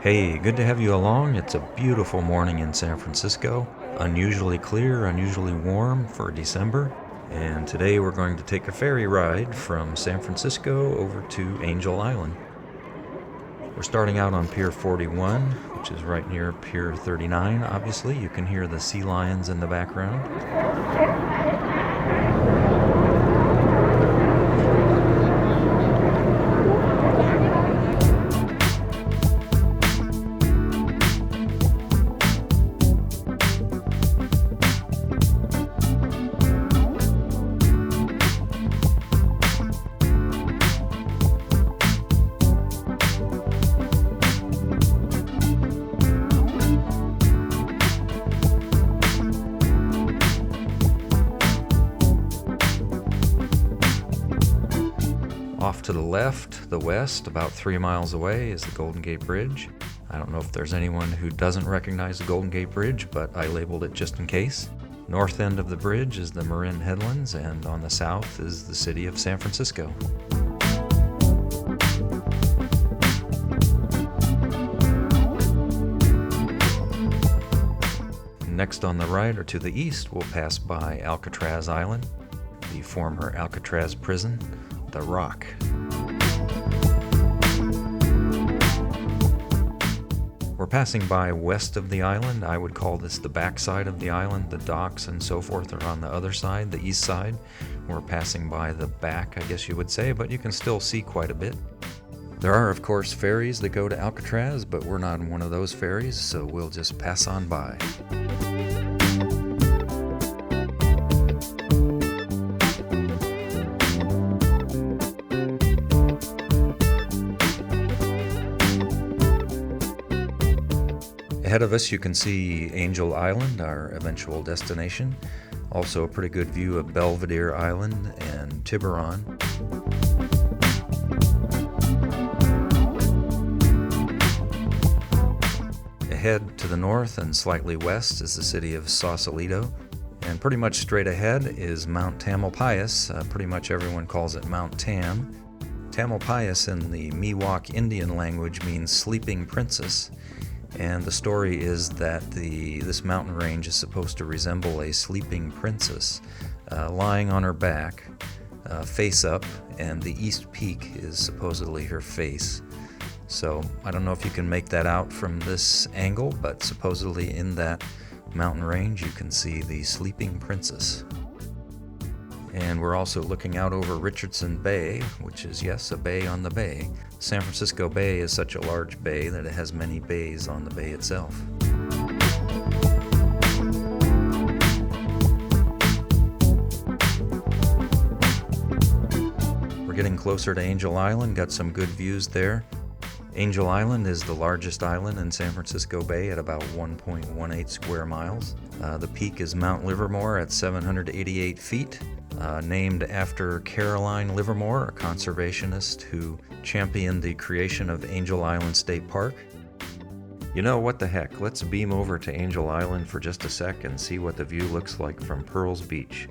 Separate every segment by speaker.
Speaker 1: Hey, good to have you along. It's a beautiful morning in San Francisco. Unusually clear, unusually warm for December. And today we're going to take a ferry ride from San Francisco over to Angel Island. We're starting out on Pier 41, which is right near Pier 39, obviously. You can hear the sea lions in the background. Off to the left, the west, about 3 miles away, is the Golden Gate Bridge. I don't know if there's anyone who doesn't recognize the Golden Gate Bridge, but I labeled it just in case. North end of the bridge is the Marin Headlands, and on the south is the city of San Francisco. Next on the right or to the east, we'll pass by Alcatraz Island, the former Alcatraz prison, the Rock. We're passing by west of the island. I would call this the backside of the island. The docks and so forth are on the other side, the east side. We're passing by the back, I guess you would say, but you can still see quite a bit. There are, of course, ferries that go to Alcatraz, but we're not on one of those ferries, so we'll just pass on by. Ahead of us you can see Angel Island, our eventual destination. Also a pretty good view of Belvedere Island and Tiburon. Ahead to the north and slightly west is the city of Sausalito. And pretty much straight ahead is Mount Tamalpais. Pretty much everyone calls it Mount Tam. Tamalpais in the Miwok Indian language means sleeping princess. And the story is that this mountain range is supposed to resemble a sleeping princess lying on her back, face up, and the east peak is supposedly her face. So I don't know if you can make that out from this angle, but supposedly in that mountain range you can see the sleeping princess. And we're also looking out over Richardson Bay, which is, yes, a bay on the bay. San Francisco Bay is such a large bay that it has many bays on the bay itself. We're getting closer to Angel Island, got some good views there. Angel Island is the largest island in San Francisco Bay at about 1.18 square miles. The peak is Mount Livermore at 788 feet. Named after Caroline Livermore, a conservationist who championed the creation of Angel Island State Park. You know, what the heck, let's beam over to Angel Island for just a sec and see what the view looks like from Perles Beach.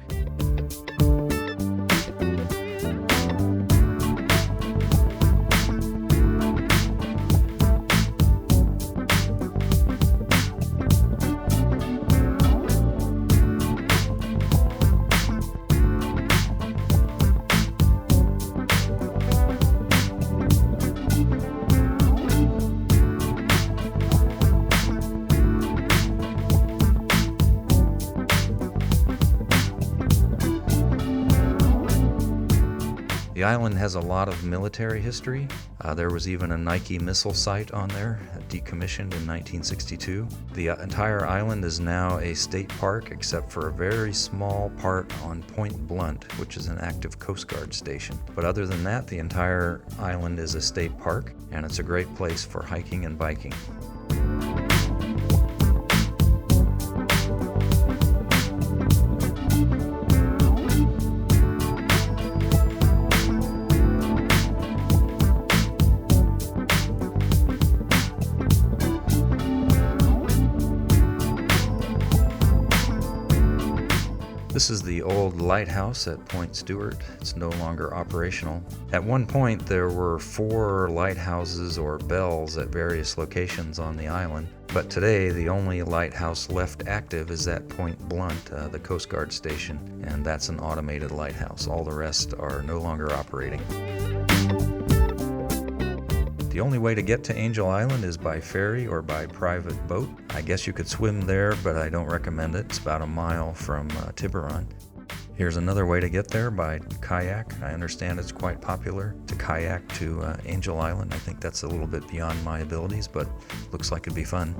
Speaker 1: The island has a lot of military history. There was even a Nike missile site on there, decommissioned in 1962. The entire island is now a state park, except for a very small part on Point Blunt, which is an active Coast Guard station. But other than that, the entire island is a state park, and it's a great place for hiking and biking. This is the old lighthouse at Point Stewart. It's no longer operational. At one point, there were 4 lighthouses or bells at various locations on the island, but today the only lighthouse left active is at Point Blunt, the Coast Guard station, and that's an automated lighthouse. All the rest are no longer operating. The only way to get to Angel Island is by ferry or by private boat. I guess you could swim there, but I don't recommend it. It's about a mile from Tiburon. Here's another way to get there, by kayak. I understand it's quite popular to kayak to Angel Island. I think that's a little bit beyond my abilities, but looks like it'd be fun.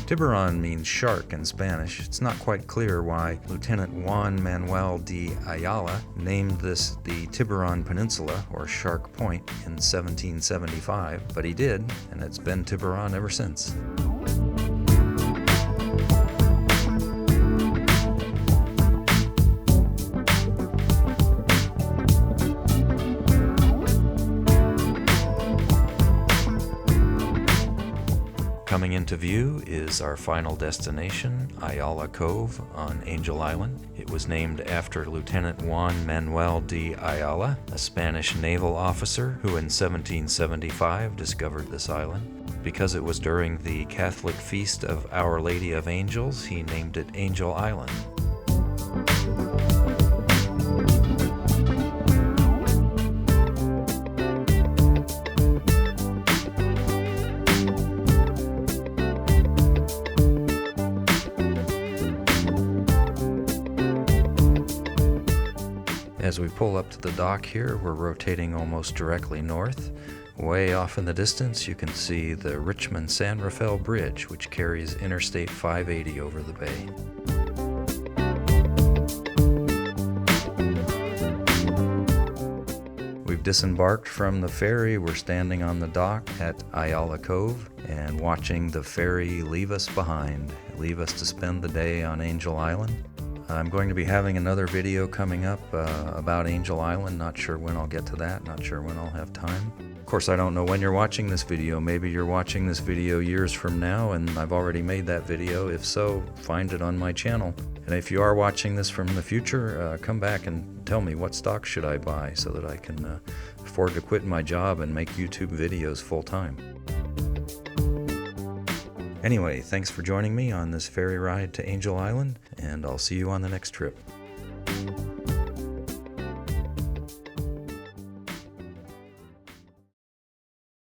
Speaker 1: Tiburon means shark in Spanish. It's not quite clear why Lieutenant Juan Manuel de Ayala named this the Tiburon Peninsula, or Shark Point, in 1775, but he did, and it's been Tiburon ever since. Coming into view is our final destination, Ayala Cove on Angel Island. It was named after Lieutenant Juan Manuel de Ayala, a Spanish naval officer who in 1775 discovered this island. Because it was during the Catholic feast of Our Lady of Angels, he named it Angel Island. As we pull up to the dock here, we're rotating almost directly north. Way off in the distance, you can see the Richmond-San Rafael Bridge, which carries Interstate 580 over the bay. We've disembarked from the ferry. We're standing on the dock at Ayala Cove and watching the ferry leave us behind, leave us to spend the day on Angel Island. I'm going to be having another video coming up about Angel Island. Not sure when I'll get to that, not sure when I'll have time. Of course, I don't know when you're watching this video. Maybe you're watching this video years from now and I've already made that video. If so, find it on my channel. And if you are watching this from the future, come back and tell me what stock should I buy so that I can afford to quit my job and make YouTube videos full time. Anyway, thanks for joining me on this ferry ride to Angel Island, and I'll see you on the next trip.